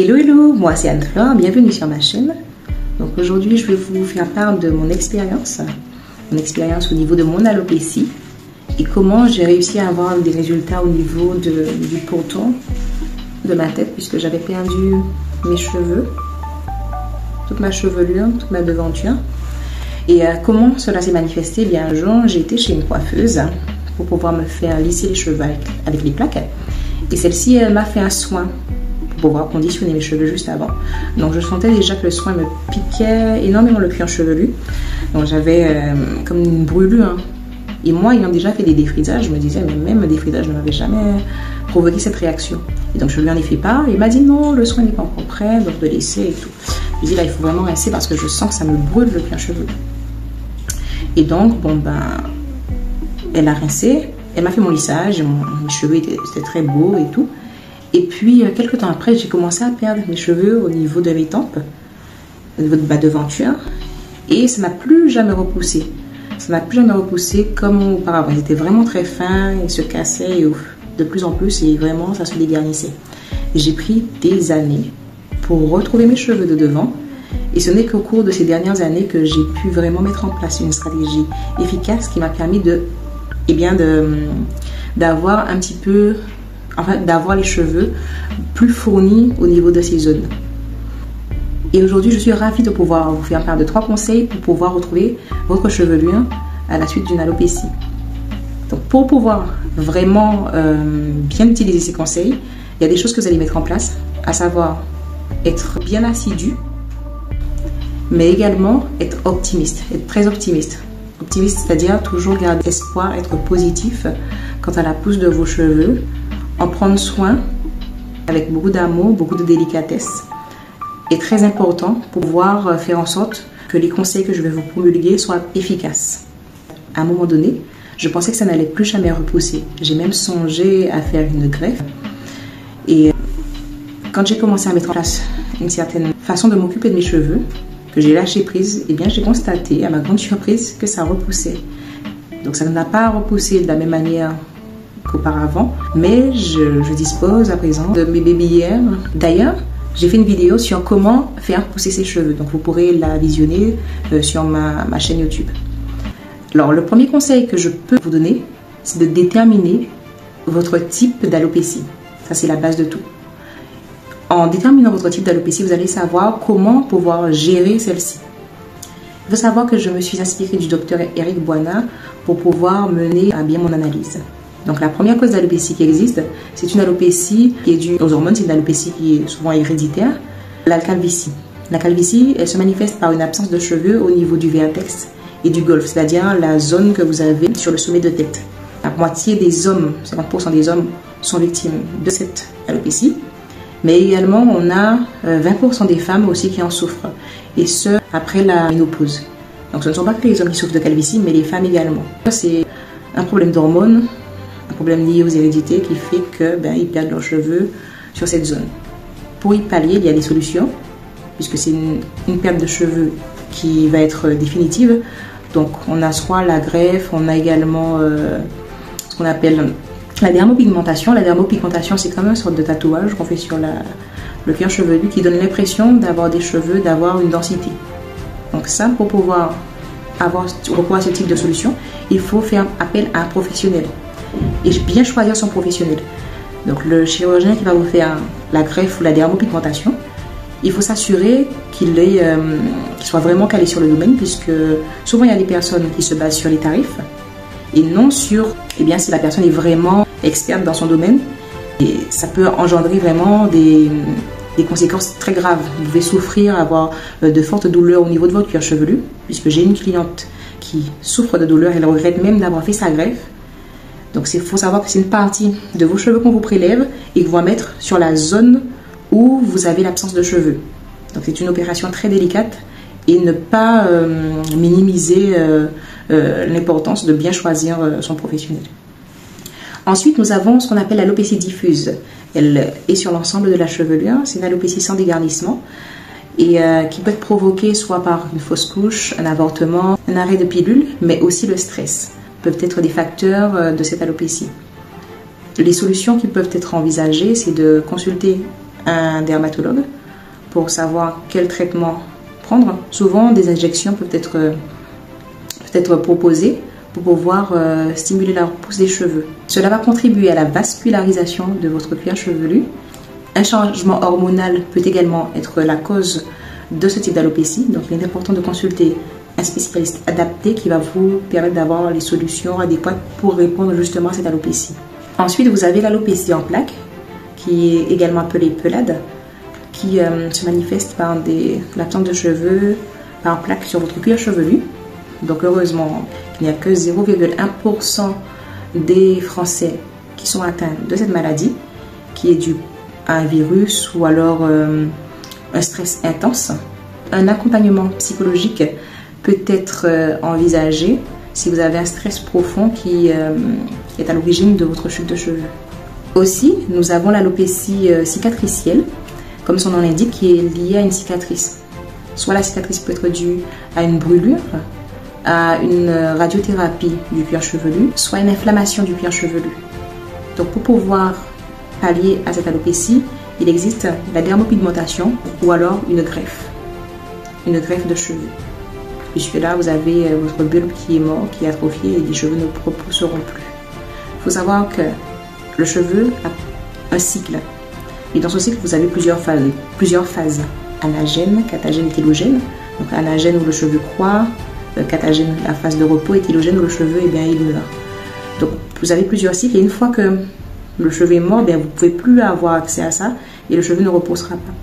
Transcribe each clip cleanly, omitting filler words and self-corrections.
Hello hello, moi c'est Anne-Flore, bienvenue sur ma chaîne. Donc aujourd'hui je vais vous faire part de mon expérience au niveau de mon alopécie et comment j'ai réussi à avoir des résultats au niveau du pourtour de ma tête, puisque j'avais perdu mes cheveux, toute ma chevelure, toute ma devanture. Et comment cela s'est manifesté? Bien, un jour j'ai été chez une coiffeuse pour pouvoir me faire lisser les cheveux avec les plaques, et celle-ci elle m'a fait un soin pour pouvoir conditionner mes cheveux juste avant. Donc je sentais déjà que le soin me piquait énormément le cuir chevelu. Donc j'avais comme une brûlure. Et moi, ayant déjà fait des défrisages, je me disais, mais même le défrisage ne m'avait jamais provoqué cette réaction. Et donc je lui en ai fait part. Et il m'a dit non, le soin n'est pas encore prêt, donc de laisser et tout. Je lui ai dit là, il faut vraiment rincer parce que je sens que ça me brûle le cuir chevelu. Et donc, bon ben, elle a rincé, elle m'a fait mon lissage, mes cheveux étaient très beaux et tout. Et puis, quelques temps après, j'ai commencé à perdre mes cheveux au niveau de mes tempes, au niveau de ma devanture. Et ça n'a plus jamais repoussé. Ça n'a plus jamais repoussé comme auparavant. Ils étaient vraiment très fins, ils se cassaient de plus en plus et vraiment, ça se dégarnissait. J'ai pris des années pour retrouver mes cheveux de devant. Et ce n'est qu'au cours de ces dernières années que j'ai pu vraiment mettre en place une stratégie efficace qui m'a permis d'avoir un petit peu... Enfin, d'avoir les cheveux plus fournis au niveau de ces zones. Et aujourd'hui, je suis ravie de pouvoir vous faire part de 3 conseils pour pouvoir retrouver votre chevelure à la suite d'une alopécie. Donc, pour pouvoir vraiment bien utiliser ces conseils, il y a des choses que vous allez mettre en place, à savoir être bien assidu, mais également être optimiste, être très optimiste. Optimiste, c'est-à-dire toujours garder espoir, être positif quant à la pousse de vos cheveux, en prendre soin avec beaucoup d'amour, beaucoup de délicatesse, est très important pour pouvoir faire en sorte que les conseils que je vais vous promulguer soient efficaces. À un moment donné, je pensais que ça n'allait plus jamais repousser. J'ai même songé à faire une greffe. Et quand j'ai commencé à mettre en place une certaine façon de m'occuper de mes cheveux, que j'ai lâché prise, eh bien j'ai constaté à ma grande surprise que ça repoussait. Donc ça n'a pas repoussé de la même manière qu'auparavant, mais je dispose à présent de mes babyères. D'ailleurs, j'ai fait une vidéo sur comment faire pousser ses cheveux, donc vous pourrez la visionner sur ma chaîne YouTube. Alors le premier conseil que je peux vous donner, c'est de déterminer votre type d'alopécie. Ça c'est la base de tout. En déterminant votre type d'alopécie, vous allez savoir comment pouvoir gérer celle-ci. Il faut savoir que je me suis inspirée du docteur Eric Boina pour pouvoir mener à bien mon analyse. Donc la première cause d'alopécie qui existe, c'est une alopécie qui est due aux hormones, c'est une alopécie qui est souvent héréditaire, la calvitie. La calvitie, elle se manifeste par une absence de cheveux au niveau du vertex et du golfe, c'est-à-dire la zone que vous avez sur le sommet de tête. La moitié des hommes, 50% des hommes sont victimes de cette alopécie, mais également on a 20% des femmes aussi qui en souffrent, et ce, après la ménopause. Donc ce ne sont pas que les hommes qui souffrent de calvitie, mais les femmes également. C'est un problème d'hormones, un problème lié aux hérédités qui fait qu'ils perdent leurs cheveux sur cette zone. Pour y pallier, il y a des solutions, puisque c'est une perte de cheveux qui va être définitive. Donc on a soit la greffe, on a également ce qu'on appelle la dermopigmentation. La dermopigmentation, c'est comme une sorte de tatouage qu'on fait sur le cuir chevelu qui donne l'impression d'avoir des cheveux, d'avoir une densité. Donc ça, pour pouvoir avoir recours à ce type de solution, il faut faire appel à un professionnel. Et bien choisir son professionnel. Donc le chirurgien qui va vous faire la greffe ou la dermopigmentation, il faut s'assurer qu'il soit vraiment calé sur le domaine, puisque souvent il y a des personnes qui se basent sur les tarifs et non sur si la personne est vraiment experte dans son domaine, et ça peut engendrer vraiment des conséquences très graves. Vous pouvez souffrir, avoir de fortes douleurs au niveau de votre cuir chevelu, puisque j'ai une cliente qui souffre de douleurs, elle regrette même d'avoir fait sa greffe. Donc il faut savoir que c'est une partie de vos cheveux qu'on vous prélève et qu'on va mettre sur la zone où vous avez l'absence de cheveux. Donc c'est une opération très délicate et ne pas minimiser l'importance de bien choisir son professionnel. Ensuite, nous avons ce qu'on appelle l'alopécie diffuse. Elle est sur l'ensemble de la chevelure. C'est une alopécie sans dégarnissement et qui peut être provoquée soit par une fausse couche, un avortement, un arrêt de pilule, mais aussi le stress peuvent être des facteurs de cette alopécie. Les solutions qui peuvent être envisagées, c'est de consulter un dermatologue pour savoir quel traitement prendre. Souvent, des injections peuvent être proposées pour pouvoir stimuler la repousse des cheveux. Cela va contribuer à la vascularisation de votre cuir chevelu. Un changement hormonal peut également être la cause de ce type d'alopécie. Donc, il est important de consulter un spécialiste adapté qui va vous permettre d'avoir les solutions adéquates pour répondre justement à cette alopécie. Ensuite, vous avez l'alopécie en plaques, qui est également appelée pelade, qui se manifeste par l'absence de cheveux, par plaques sur votre cuir chevelu. Donc, heureusement, il n'y a que 0,1% des Français qui sont atteints de cette maladie, qui est due à un virus ou alors un stress intense. Un accompagnement psychologique peut être envisagé si vous avez un stress profond qui est à l'origine de votre chute de cheveux. Aussi, nous avons l'alopécie cicatricielle, comme son nom l'indique, qui est liée à une cicatrice. Soit la cicatrice peut être due à une brûlure, à une radiothérapie du cuir chevelu, soit une inflammation du cuir chevelu. Donc pour pouvoir pallier à cette alopécie, il existe la dermopigmentation ou alors une greffe de cheveux. Puisque là, vous avez votre bulbe qui est mort, qui est atrophié et les cheveux ne repousseront plus. Il faut savoir que le cheveu a un cycle. Et dans ce cycle, vous avez plusieurs phases. Anagène, catagène et télogène. Donc anagène où le cheveu croît, catagène la phase de repos et télogène où le cheveu il meurt. Donc vous avez plusieurs cycles et une fois que le cheveu est mort, vous ne pouvez plus avoir accès à ça et le cheveu ne reposera pas.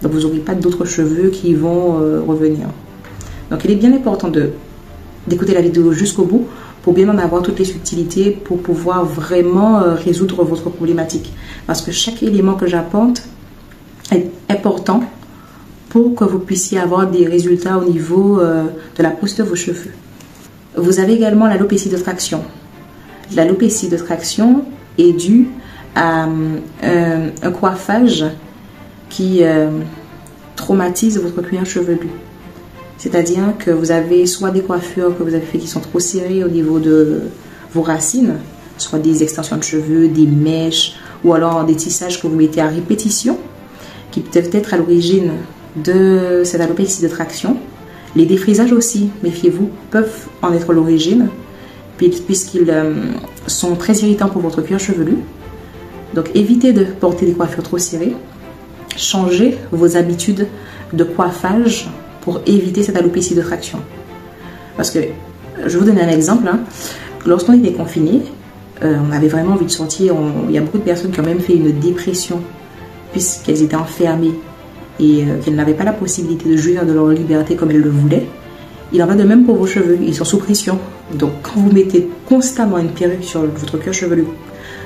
Donc vous n'aurez pas d'autres cheveux qui vont revenir. Donc il est bien important d'écouter la vidéo jusqu'au bout pour bien en avoir toutes les subtilités pour pouvoir vraiment résoudre votre problématique. Parce que chaque élément que j'apporte est important pour que vous puissiez avoir des résultats au niveau de la pousse de vos cheveux. Vous avez également l'alopécie de traction. L'alopécie de traction est due à un coiffage qui traumatise votre cuir chevelu. C'est-à-dire que vous avez soit des coiffures que vous avez fait qui sont trop serrées au niveau de vos racines, soit des extensions de cheveux, des mèches, ou alors des tissages que vous mettez à répétition, qui peuvent être à l'origine de cette alopécie de traction. Les défrisages aussi, méfiez-vous, peuvent en être l'origine, puisqu'ils sont très irritants pour votre cuir chevelu. Donc évitez de porter des coiffures trop serrées. Changez vos habitudes de coiffage pour éviter cette alopécie de traction. Parce que, je vais vous donner un exemple. Lorsqu'on était confinés, on avait vraiment envie de sortir. Il y a beaucoup de personnes qui ont même fait une dépression puisqu'elles étaient enfermées et qu'elles n'avaient pas la possibilité de jouir de leur liberté comme elles le voulaient. Il en va de même pour vos cheveux, ils sont sous pression. Donc quand vous mettez constamment une perruque sur votre cuir chevelu,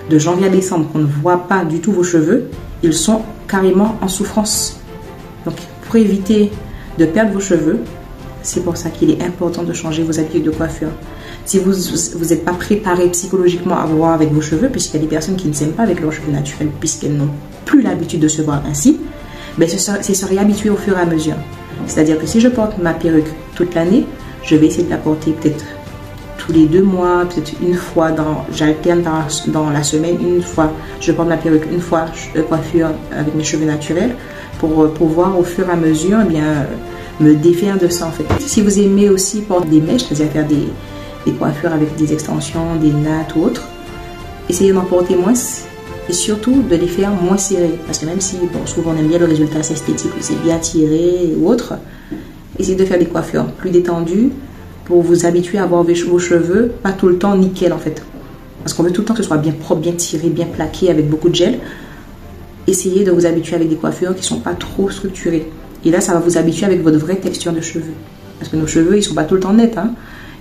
de janvier à décembre, qu'on ne voit pas du tout vos cheveux, ils sont carrément en souffrance. Donc pour éviter de perdre vos cheveux, c'est pour ça qu'il est important de changer vos habitudes de coiffure. Si vous n'êtes pas préparé psychologiquement à voir avec vos cheveux, puisqu'il y a des personnes qui ne s'aiment pas avec leurs cheveux naturels, puisqu'elles n'ont plus l'habitude de se voir ainsi, c'est se réhabituer au fur et à mesure. C'est-à-dire que si je porte ma perruque toute l'année, je vais essayer de la porter peut-être tous les 2 mois, peut-être une fois, j'alterne dans la semaine, une fois je porte ma perruque, une fois je coiffure avec mes cheveux naturels, pour pouvoir au fur et à mesure me défaire de ça en fait. Si vous aimez aussi porter des mèches, c'est-à-dire faire des coiffures avec des extensions, des nattes ou autres, essayez d'en porter moins et surtout de les faire moins serrés. Parce que même si souvent on aime bien le résultat esthétique, c'est bien tiré ou autre, essayez de faire des coiffures plus détendues pour vous habituer à avoir vos cheveux pas tout le temps nickel en fait. Parce qu'on veut tout le temps que ce soit bien propre, bien tiré, bien plaqué avec beaucoup de gel. Essayez de vous habituer avec des coiffures qui ne sont pas trop structurées. Et là, ça va vous habituer avec votre vraie texture de cheveux. Parce que nos cheveux, ils ne sont pas tout le temps nets.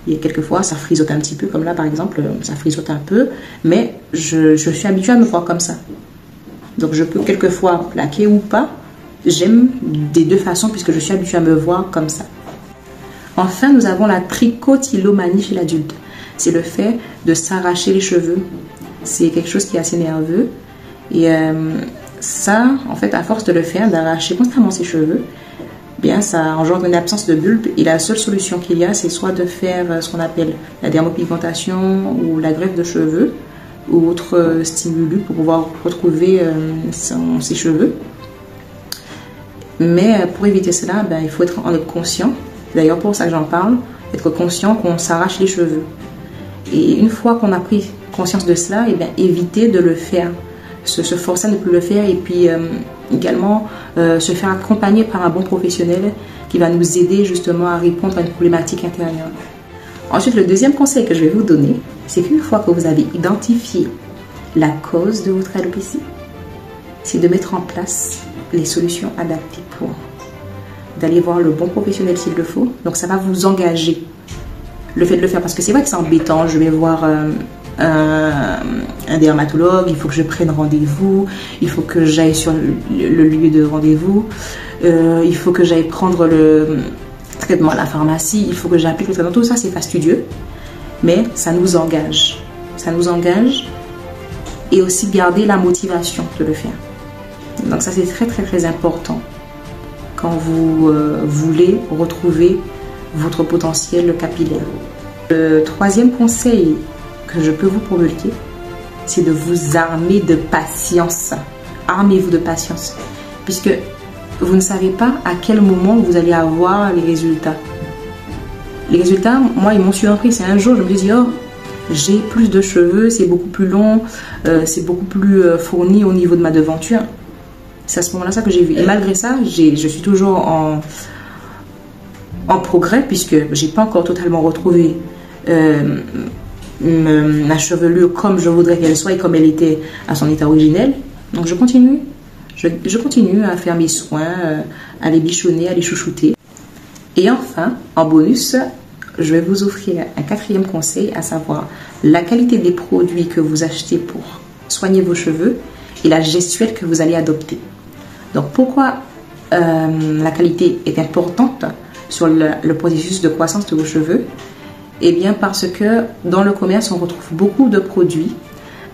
Et quelquefois, ça frisote un petit peu. Comme là, par exemple, ça frisote un peu. Mais je suis habituée à me voir comme ça. Donc, je peux quelquefois plaquer ou pas. J'aime des deux façons puisque je suis habituée à me voir comme ça. Enfin, nous avons la trichotillomanie chez l'adulte. C'est le fait de s'arracher les cheveux. C'est quelque chose qui est assez nerveux. Et ça, en fait, à force de le faire, d'arracher constamment ses cheveux, bien, ça engendre une absence de bulbe. Et la seule solution qu'il y a, c'est soit de faire ce qu'on appelle la dermopigmentation ou la greffe de cheveux ou autre stimulus pour pouvoir retrouver ses cheveux. Mais pour éviter cela, il faut en être conscient. D'ailleurs, pour ça que j'en parle, être conscient qu'on s'arrache les cheveux. Et une fois qu'on a pris conscience de cela, éviter de le faire. Se forcer à ne plus le faire et puis également se faire accompagner par un bon professionnel qui va nous aider justement à répondre à une problématique intérieure. Ensuite, le deuxième conseil que je vais vous donner, c'est qu'une fois que vous avez identifié la cause de votre alopécie, c'est de mettre en place les solutions adaptées pour. D'aller voir le bon professionnel s'il le faut. Donc ça va vous engager, le fait de le faire, parce que c'est vrai que c'est embêtant. Je vais voir un dermatologue, il faut que je prenne rendez-vous, il faut que j'aille sur le lieu de rendez-vous, il faut que j'aille prendre le traitement à la pharmacie, il faut que j'applique le traitement. Tout ça, c'est fastidieux, mais ça nous engage. Ça nous engage et aussi garder la motivation de le faire. Donc ça, c'est très très très important quand vous voulez retrouver votre potentiel capillaire. Le troisième conseil que je peux vous promulguer, c'est de vous armer de patience. Armez-vous de patience, puisque vous ne savez pas à quel moment vous allez avoir les résultats. Les résultats, moi, ils m'ont surpris. C'est un jour, je me dis, oh, j'ai plus de cheveux, c'est beaucoup plus long, c'est beaucoup plus fourni au niveau de ma devanture. C'est à ce moment-là ça que j'ai vu. Et malgré ça, je suis toujours en progrès, puisque je n'ai pas encore totalement retrouvé ma chevelure comme je voudrais qu'elle soit et comme elle était à son état originel. Donc je continue. Je continue à faire mes soins, à les bichonner, à les chouchouter. Et enfin, en bonus, je vais vous offrir un quatrième conseil, à savoir la qualité des produits que vous achetez pour soigner vos cheveux et la gestuelle que vous allez adopter. Donc pourquoi la qualité est importante sur le processus de croissance de vos cheveux? Eh bien parce que dans le commerce, on retrouve beaucoup de produits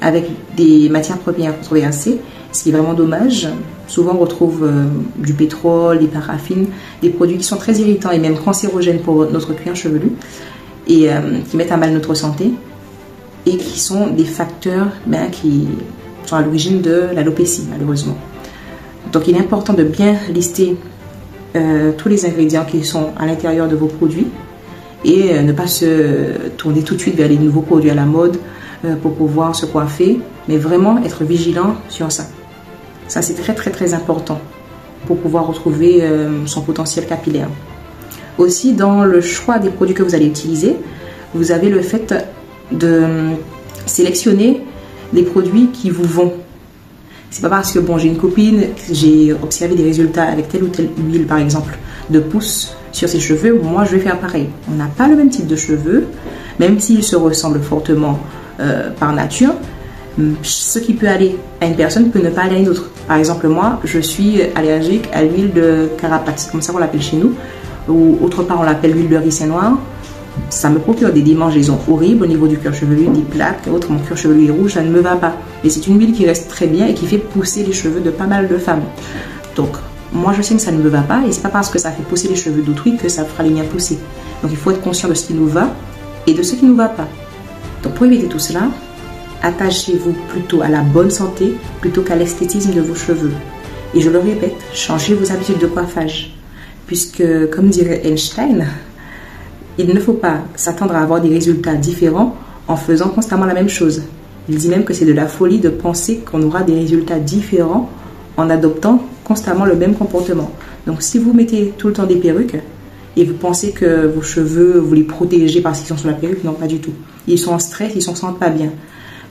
avec des matières premières controversées, ce qui est vraiment dommage. Souvent on retrouve du pétrole, des paraffines, des produits qui sont très irritants et même cancérogènes pour notre cuir chevelu et qui mettent à mal notre santé et qui sont des facteurs qui sont à l'origine de l'alopécie, malheureusement. Donc il est important de bien lister tous les ingrédients qui sont à l'intérieur de vos produits et ne pas se tourner tout de suite vers les nouveaux produits à la mode pour pouvoir se coiffer, mais vraiment être vigilant sur ça. Ça, c'est très très très important pour pouvoir retrouver son potentiel capillaire. Aussi, dans le choix des produits que vous allez utiliser, vous avez le fait de sélectionner les produits qui vous vont. C'est pas parce que j'ai une copine, j'ai observé des résultats avec telle ou telle huile par exemple de pousse sur ses cheveux, moi je vais faire pareil. On n'a pas le même type de cheveux, même s'ils se ressemblent fortement par nature. Ce qui peut aller à une personne peut ne pas aller à une autre. Par exemple, moi je suis allergique à l'huile de carapace, c'est comme ça qu'on l'appelle chez nous, ou autre part on l'appelle l'huile de ricin noir. Ça me procure des démangeaisons horribles au niveau du cuir chevelu, des plaques, autres, mon cuir chevelu est rouge, ça ne me va pas. Mais c'est une huile qui reste très bien et qui fait pousser les cheveux de pas mal de femmes. Donc, moi je sais que ça ne me va pas et c'est pas parce que ça fait pousser les cheveux d'autrui que ça fera les miens pousser. Donc il faut être conscient de ce qui nous va et de ce qui ne nous va pas. Donc pour éviter tout cela, attachez-vous plutôt à la bonne santé plutôt qu'à l'esthétisme de vos cheveux. Et je le répète, changez vos habitudes de coiffage. Puisque, comme dirait Einstein, il ne faut pas s'attendre à avoir des résultats différents en faisant constamment la même chose. Il dit même que c'est de la folie de penser qu'on aura des résultats différents en adoptant constamment le même comportement. Donc si vous mettez tout le temps des perruques et vous pensez que vos cheveux, vous les protégez parce qu'ils sont sur la perruque, non, pas du tout. Ils sont en stress, ils ne se sentent pas bien.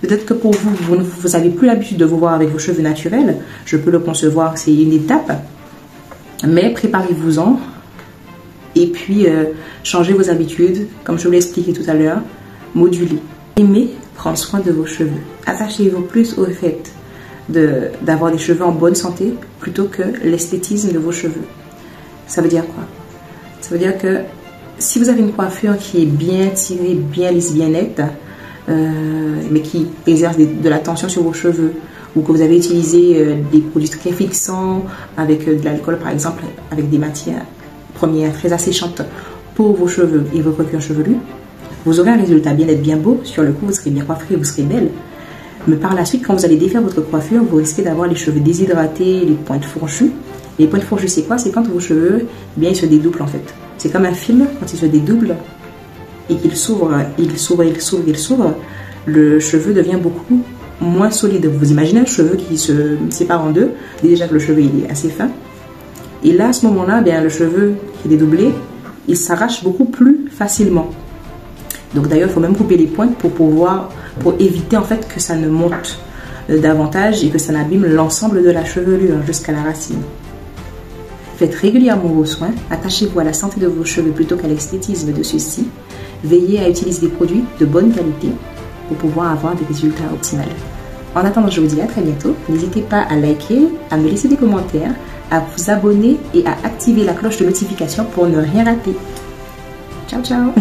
Peut-être que pour vous, vous n'avez plus l'habitude de vous voir avec vos cheveux naturels. Je peux le concevoir, c'est une étape. Mais préparez-vous-en. Et puis, changez vos habitudes, comme je vous l'ai expliqué tout à l'heure, modulez. Aimez prendre soin de vos cheveux. Attachez-vous plus au fait d'avoir des cheveux en bonne santé plutôt que l'esthétisme de vos cheveux. Ça veut dire quoi? Ça veut dire que si vous avez une coiffure qui est bien tirée, bien lisse, bien nette, mais qui exerce de la tension sur vos cheveux, ou que vous avez utilisé des produits très fixants, avec de l'alcool par exemple, avec des matières première très asséchante pour vos cheveux et votre cuir chevelu, vous aurez un résultat bien net, bien beau. Sur le coup, vous serez bien coiffé, vous serez belle. Mais par la suite, quand vous allez défaire votre coiffure, vous risquez d'avoir les cheveux déshydratés, les pointes fourchues. Et les points de fourche, c'est quoi? C'est quand vos cheveux, eh bien, ils se dédoublent en fait. C'est comme un film, quand il se dédouble et qu'il s'ouvre, il s'ouvre, il s'ouvre, il s'ouvre, le cheveu devient beaucoup moins solide. Vous imaginez un cheveu qui se sépare en deux, déjà que le cheveu il est assez fin. Et là, à ce moment-là, bien, le cheveu qui est dédoublé, il s'arrache beaucoup plus facilement. Donc d'ailleurs, il faut même couper les pointes pour éviter en fait que ça ne monte davantage et que ça n'abîme l'ensemble de la chevelure jusqu'à la racine. Faites régulièrement vos soins, attachez-vous à la santé de vos cheveux plutôt qu'à l'esthétisme de ceux-ci. Veillez à utiliser des produits de bonne qualité pour pouvoir avoir des résultats optimaux. En attendant, je vous dis à très bientôt. N'hésitez pas à liker, à me laisser des commentaires, à vous abonner et à activer la cloche de notification pour ne rien rater. Ciao, ciao!